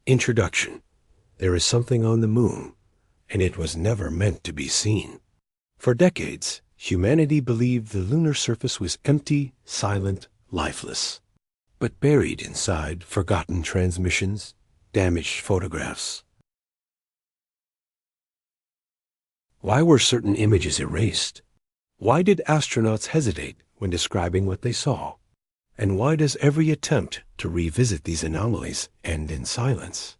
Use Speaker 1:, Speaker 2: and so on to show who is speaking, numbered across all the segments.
Speaker 1: Introduction. There is something on the moon, and it was never meant to be seen. For decades, humanity believed the lunar surface was empty, silent, lifeless. But buried inside forgotten transmissions, damaged photographs. Why were certain images erased? Why did astronauts hesitate when describing what they saw? And why does every attempt to revisit these anomalies end in silence?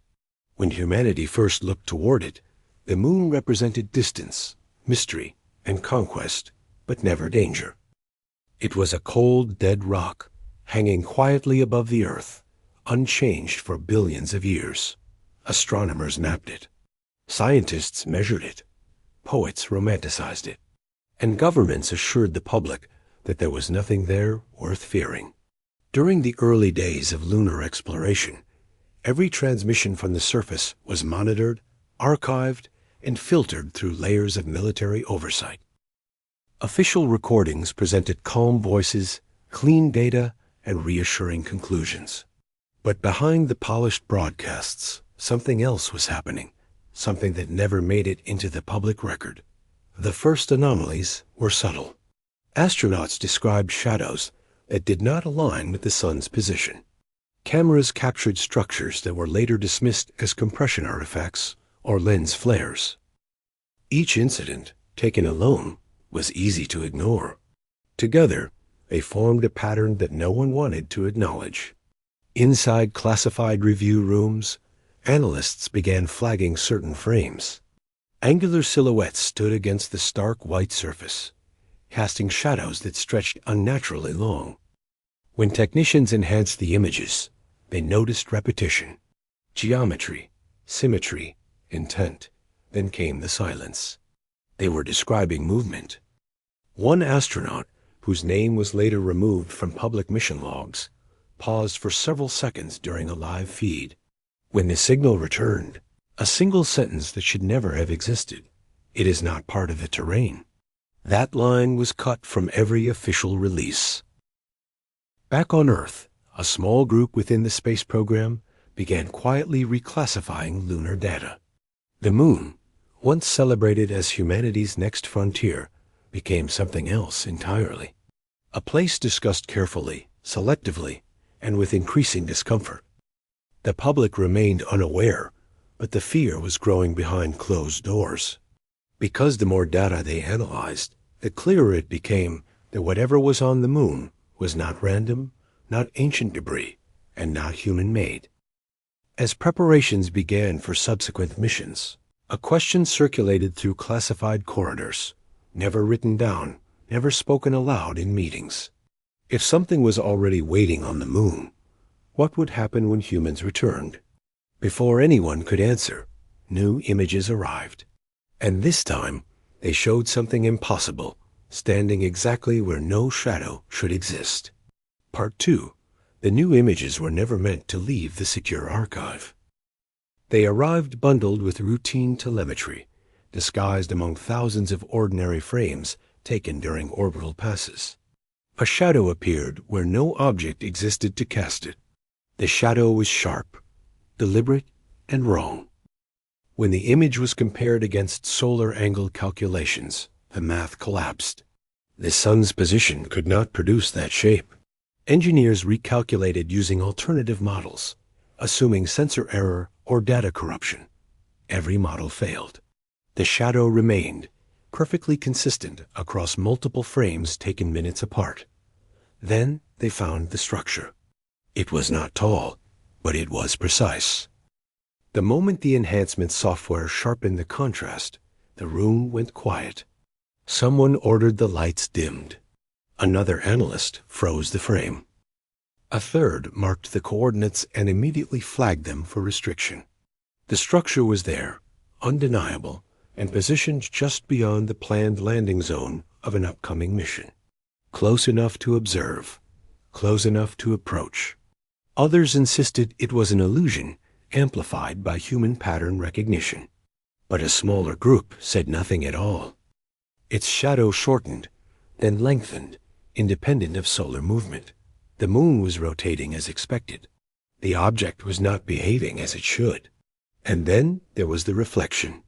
Speaker 1: When humanity first looked toward it, the moon represented distance, mystery, and conquest, but never danger. It was a cold, dead rock, hanging quietly above the Earth, unchanged for billions of years. Astronomers mapped it. Scientists measured it. Poets romanticized it. And governments assured the public that there was nothing there worth fearing. During the early days of lunar exploration, every transmission from the surface was monitored, archived, and filtered through layers of military oversight. Official recordings presented calm voices, clean data, and reassuring conclusions. But behind the polished broadcasts, something else was happening, something that never made it into the public record. The first anomalies were subtle. Astronauts described shadows that did not align with the sun's position. Cameras captured structures that were later dismissed as compression artifacts or lens flares. Each incident, taken alone, was easy to ignore. Together, they formed a pattern that no one wanted to acknowledge. Inside classified review rooms, analysts began flagging certain frames. Angular silhouettes stood against the stark white surface, casting shadows that stretched unnaturally long. When technicians enhanced the images, they noticed repetition, geometry, symmetry, intent. Then came the silence. They were describing movement. One astronaut, whose name was later removed from public mission logs, paused for several seconds during a live feed. When the signal returned, a single sentence that should never have existed. It is not part of the terrain. That line was cut from every official release. Back on Earth, a small group within the space program began quietly reclassifying lunar data. The moon, once celebrated as humanity's next frontier, became something else entirely. A place discussed carefully, selectively, and with increasing discomfort. The public remained unaware, but the fear was growing behind closed doors. Because the more data they analyzed, the clearer it became that whatever was on the moon was not random, not ancient debris, and not human-made. As preparations began for subsequent missions, a question circulated through classified corridors, never written down, never spoken aloud in meetings. If something was already waiting on the moon, what would happen when humans returned? Before anyone could answer, new images arrived. And this time, they showed something impossible, standing exactly where no shadow should exist. Part 2. The new images were never meant to leave the secure archive. They arrived bundled with routine telemetry, disguised among thousands of ordinary frames taken during orbital passes. A shadow appeared where no object existed to cast it. The shadow was sharp, deliberate, and wrong. When the image was compared against solar angle calculations, the math collapsed. The sun's position could not produce that shape. Engineers recalculated using alternative models, assuming sensor error or data corruption. Every model failed. The shadow remained, perfectly consistent across multiple frames taken minutes apart. Then they found the structure. It was not tall, but it was precise. The moment the enhancement software sharpened the contrast, the room went quiet. Someone ordered the lights dimmed. Another analyst froze the frame. A third marked the coordinates and immediately flagged them for restriction. The structure was there, undeniable, and positioned just beyond the planned landing zone of an upcoming mission. Close enough to observe, close enough to approach. Others insisted it was an illusion amplified by human pattern recognition. But a smaller group said nothing at all. Its shadow shortened, then lengthened, independent of solar movement. The moon was rotating as expected. The object was not behaving as it should. And then there was the reflection.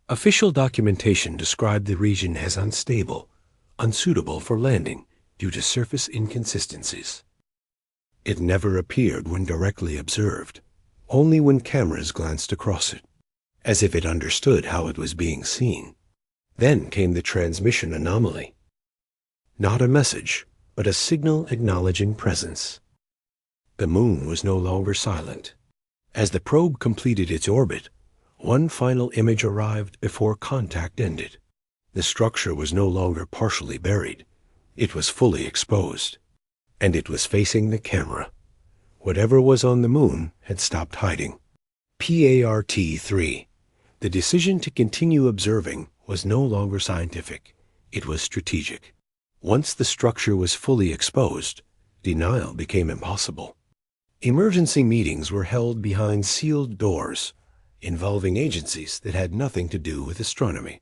Speaker 1: Official documentation described the region as unstable, unsuitable for landing due to surface inconsistencies. It never appeared when directly observed, only when cameras glanced across it, as if it understood how it was being seen. Then came the transmission anomaly. Not a message, but a signal acknowledging presence. The moon was no longer silent. As the probe completed its orbit, one final image arrived before contact ended. The structure was no longer partially buried. It was fully exposed. And it was facing the camera. Whatever was on the moon had stopped hiding. PART-3. The decision to continue observing was no longer scientific. It was strategic. Once the structure was fully exposed, denial became impossible. Emergency meetings were held behind sealed doors, involving agencies that had nothing to do with astronomy,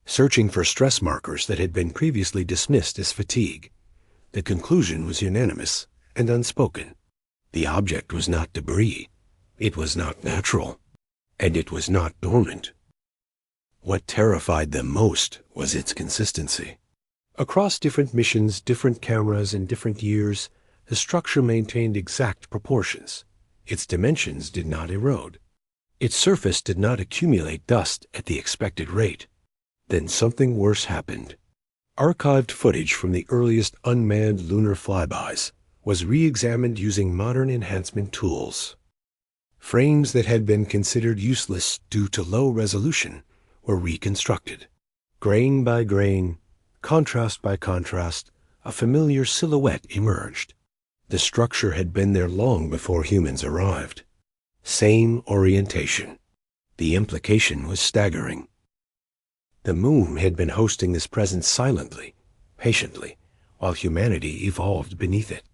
Speaker 1: searching for stress markers that had been previously dismissed as fatigue. The conclusion was unanimous and unspoken. The object was not debris, it was not natural, and it was not dormant. What terrified them most was its consistency. Across different missions, different cameras, and different years, the structure maintained exact proportions. Its dimensions did not erode. Its surface did not accumulate dust at the expected rate. Then something worse happened. Archived footage from the earliest unmanned lunar flybys was re-examined using modern enhancement tools. Frames that had been considered useless due to low resolution were reconstructed. Grain by grain, contrast by contrast, a familiar silhouette emerged. The structure had been there long before humans arrived. Same orientation. The implication was staggering. The moon had been hosting this presence silently, patiently, while humanity evolved beneath it.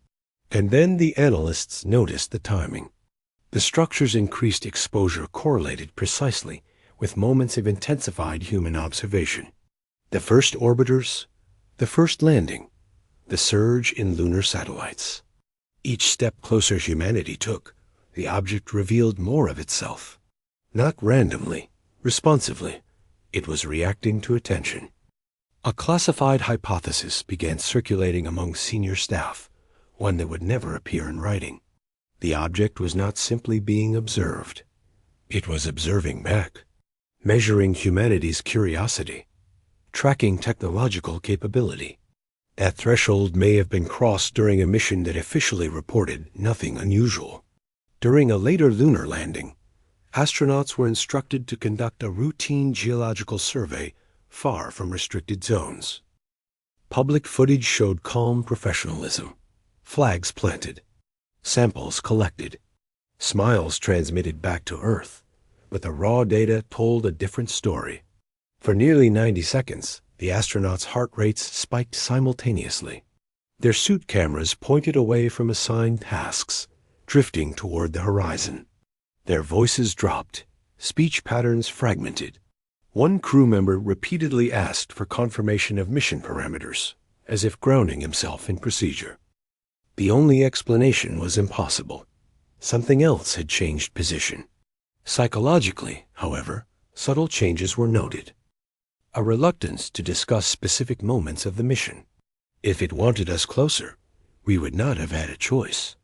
Speaker 1: And then the analysts noticed the timing. The structure's increased exposure correlated precisely with moments of intensified human observation. The first orbiters, the first landing, the surge in lunar satellites. Each step closer humanity took, the object revealed more of itself. Not randomly, responsively, it was reacting to attention. A classified hypothesis began circulating among senior staff, one that would never appear in writing. The object was not simply being observed. It was observing back, measuring humanity's curiosity, tracking technological capability. That threshold may have been crossed during a mission that officially reported nothing unusual. During a later lunar landing, astronauts were instructed to conduct a routine geological survey far from restricted zones. Public footage showed calm professionalism, flags planted, samples collected, smiles transmitted back to Earth, but the raw data told a different story. For nearly 90 seconds, the astronauts' heart rates spiked simultaneously. Their suit cameras pointed away from assigned tasks, drifting toward the horizon. Their voices dropped, speech patterns fragmented. One crew member repeatedly asked for confirmation of mission parameters, as if grounding himself in procedure. The only explanation was impossible. Something else had changed position. Psychologically, however, subtle changes were noted. A reluctance to discuss specific moments of the mission. If it wanted us closer, we would not have had a choice.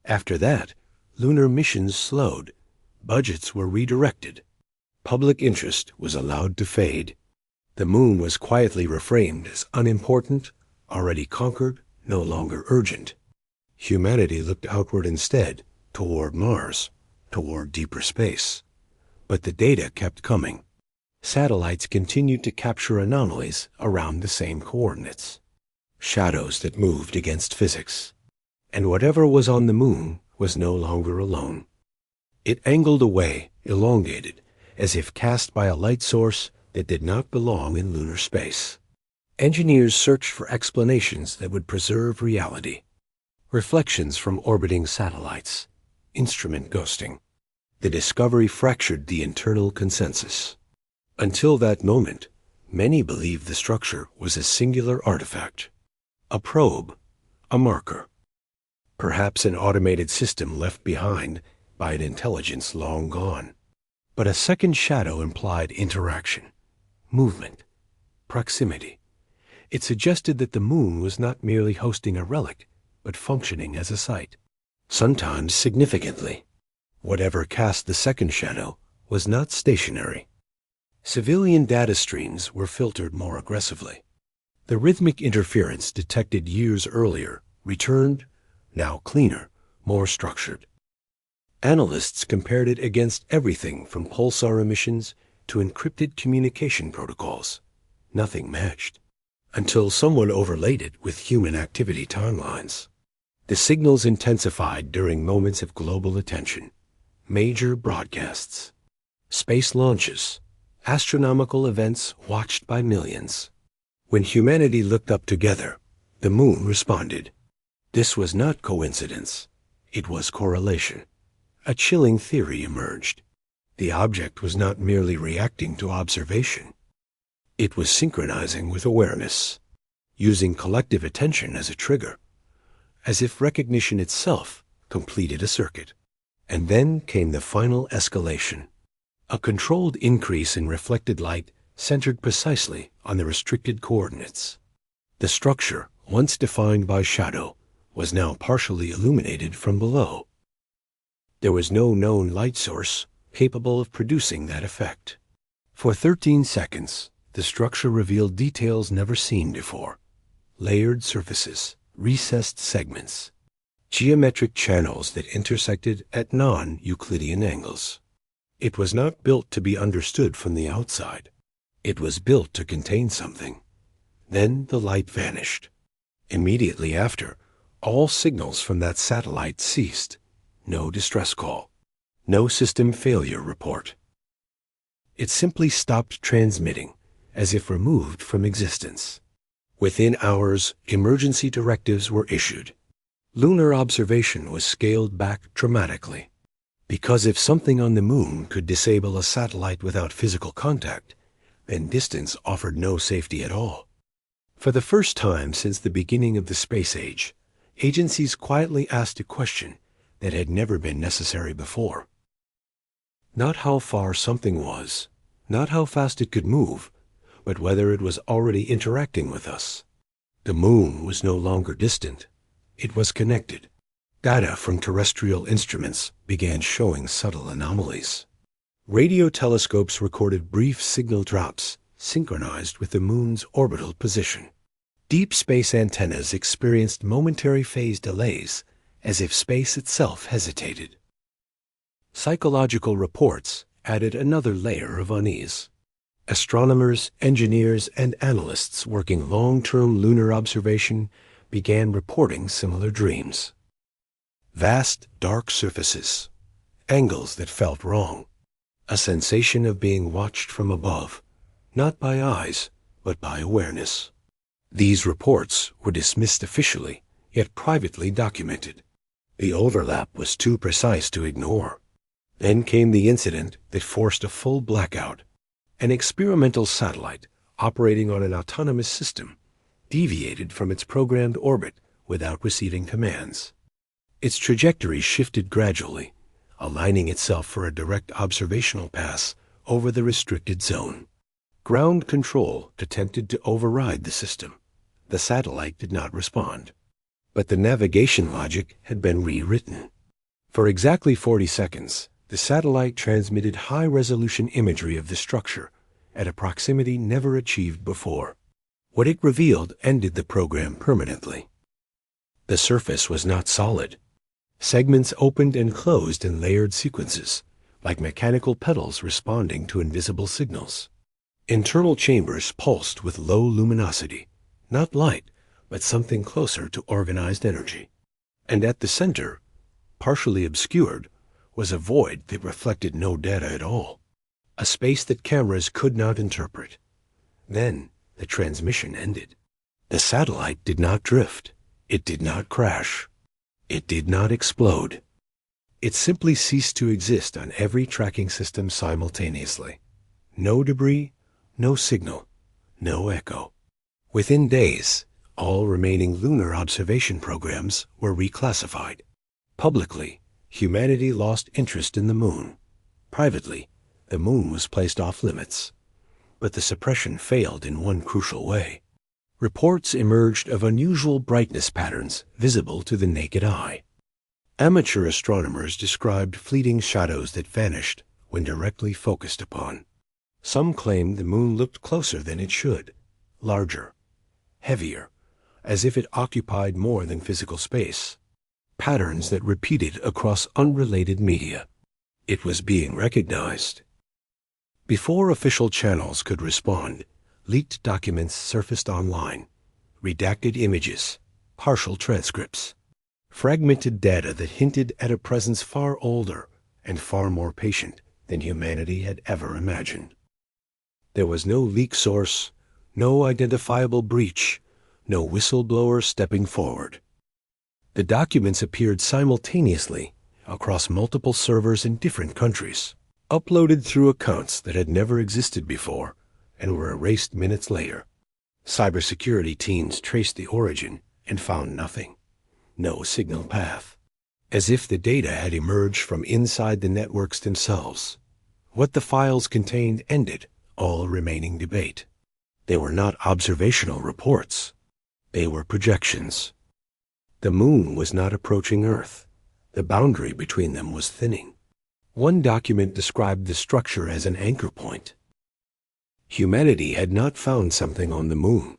Speaker 1: After that, lunar missions slowed. Budgets were redirected. Public interest was allowed to fade. The moon was quietly reframed as unimportant, already conquered, no longer urgent. Humanity looked outward instead, toward Mars, toward deeper space. But the data kept coming. Satellites continued to capture anomalies around the same coordinates. Shadows that moved against physics. And whatever was on the moon was no longer alone. It angled away, elongated, as if cast by a light source that did not belong in lunar space. Engineers searched for explanations that would preserve reality. Reflections from orbiting satellites. Instrument ghosting. The discovery fractured the internal consensus. Until that moment, many believed the structure was a singular artifact. A probe, a marker. perhaps an automated system left behind by an intelligence long gone. But a second shadow implied interaction, movement, proximity. It suggested that the moon was not merely hosting a relic, but functioning as a site. Sometimes significantly, whatever cast the second shadow was not stationary. Civilian data streams were filtered more aggressively. The rhythmic interference detected years earlier returned, now cleaner, more structured. Analysts compared it against everything from pulsar emissions to encrypted communication protocols. Nothing matched, until someone overlaid it with human activity timelines. The signals intensified during moments of global attention, major broadcasts, space launches, astronomical events watched by millions. When humanity looked up together, the moon responded. This was not coincidence. It was correlation. A chilling theory emerged. The object was not merely reacting to observation. It was synchronizing with awareness, using collective attention as a trigger, as if recognition itself completed a circuit. And then came the final escalation, a controlled increase in reflected light centered precisely on the restricted coordinates. The structure, once defined by shadow, was now partially illuminated from below. There was no known light source capable of producing that effect. For 13 seconds, the structure revealed details never seen before. Layered surfaces, recessed segments, geometric channels that intersected at non-Euclidean angles. It was not built to be understood from the outside. It was built to contain something. Then the light vanished. Immediately after, all signals from that satellite ceased. No distress call. No system failure report. It simply stopped transmitting, as if removed from existence. Within hours, emergency directives were issued. Lunar observation was scaled back dramatically. Because if something on the moon could disable a satellite without physical contact, then distance offered no safety at all. For the first time since the beginning of the space age, agencies quietly asked a question that had never been necessary before. Not how far something was, not how fast it could move, but whether it was already interacting with us. The moon was no longer distant. It was connected. Data from terrestrial instruments began showing subtle anomalies. Radio telescopes recorded brief signal drops synchronized with the moon's orbital position. Deep space antennas experienced momentary phase delays, as if space itself hesitated. Psychological reports added another layer of unease. Astronomers, engineers, and analysts working long-term lunar observation began reporting similar dreams. Vast, dark surfaces, angles that felt wrong, a sensation of being watched from above, not by eyes, but by awareness. These reports were dismissed officially, yet privately documented. The overlap was too precise to ignore. Then came the incident that forced a full blackout. An experimental satellite, operating on an autonomous system, deviated from its programmed orbit without receiving commands. Its trajectory shifted gradually, aligning itself for a direct observational pass over the restricted zone. Ground control attempted to override the system. The satellite did not respond. But the navigation logic had been rewritten. For exactly 40 seconds, the satellite transmitted high-resolution imagery of the structure at a proximity never achieved before. What it revealed ended the program permanently. The surface was not solid. Segments opened and closed in layered sequences, like mechanical pedals responding to invisible signals. Internal chambers pulsed with low luminosity, not light, but something closer to organized energy. And at the center, partially obscured, was a void that reflected no data at all, a space that cameras could not interpret. Then the transmission ended. The satellite did not drift. It did not crash. It did not explode. It simply ceased to exist on every tracking system simultaneously. No debris, no signal, no echo. Within days, All remaining lunar observation programs were reclassified. Publicly, humanity lost interest in the moon. Privately, the moon was placed off limits. But the suppression failed in one crucial way. Reports emerged of unusual brightness patterns visible to the naked eye. Amateur astronomers described fleeting shadows that vanished when directly focused upon. Some claimed the moon looked closer than it should, larger, heavier, as if it occupied more than physical space. Patterns that repeated across unrelated media. It was being recognized. Before official channels could respond, leaked documents surfaced online, redacted images, partial transcripts, fragmented data that hinted at a presence far older and far more patient than humanity had ever imagined. There was no leak source, no identifiable breach, no whistleblower stepping forward. The documents appeared simultaneously across multiple servers in different countries, uploaded through accounts that had never existed before and were erased minutes later. Cybersecurity teams traced the origin and found nothing. No signal path. As if the data had emerged from inside the networks themselves. What the files contained ended all remaining debate. They were not observational reports. They were projections. The moon was not approaching Earth. The boundary between them was thinning. One document described the structure as an anchor point. Humanity had not found something on the moon.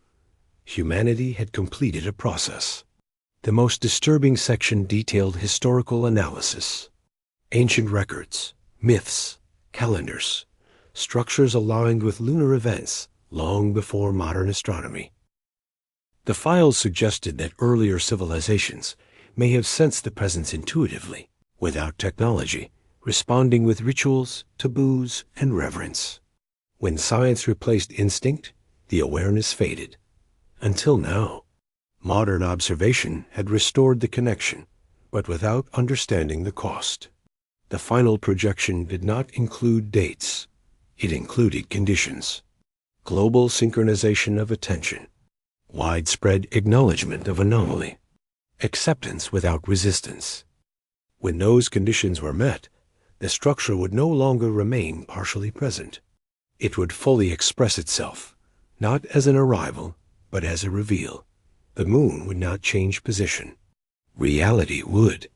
Speaker 1: Humanity had completed a process. The most disturbing section detailed historical analysis, ancient records, myths, calendars, structures aligned with lunar events long before modern astronomy. The files suggested that earlier civilizations may have sensed the presence intuitively, without technology, responding with rituals, taboos, and reverence. When science replaced instinct, the awareness faded. Until now, modern observation had restored the connection, but without understanding the cost. The final projection did not include dates. It included conditions. Global synchronization of attention. Widespread acknowledgement of anomaly. Acceptance without resistance. When those conditions were met, the structure would no longer remain partially present. It would fully express itself, not as an arrival, but as a reveal. The moon would not change position. Reality would.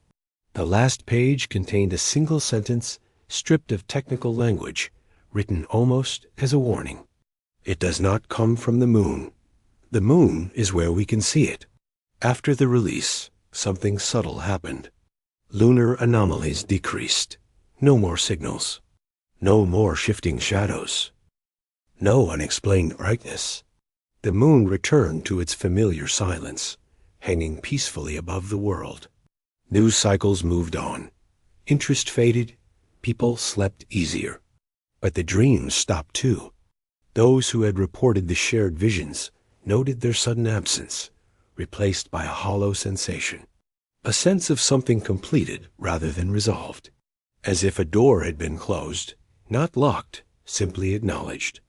Speaker 1: The last page contained a single sentence stripped of technical language, written almost as a warning. It does not come from the moon. The moon is where we can see it. After the release, something subtle happened. Lunar anomalies decreased. No more signals. No more shifting shadows. No unexplained brightness. The moon returned to its familiar silence, hanging peacefully above the world. News cycles moved on. Interest faded. People slept easier. But the dreams stopped too. Those who had reported the shared visions noted their sudden absence, replaced by a hollow sensation. A sense of something completed rather than resolved. As if a door had been closed, not locked, simply acknowledged.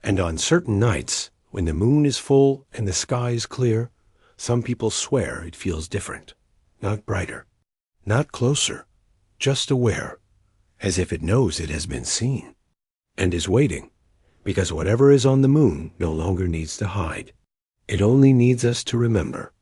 Speaker 1: And on certain nights, when the moon is full and the sky is clear, some people swear it feels different. Not brighter, not closer, just aware, as if it knows it has been seen, and is waiting, because whatever is on the moon no longer needs to hide. It only needs us to remember.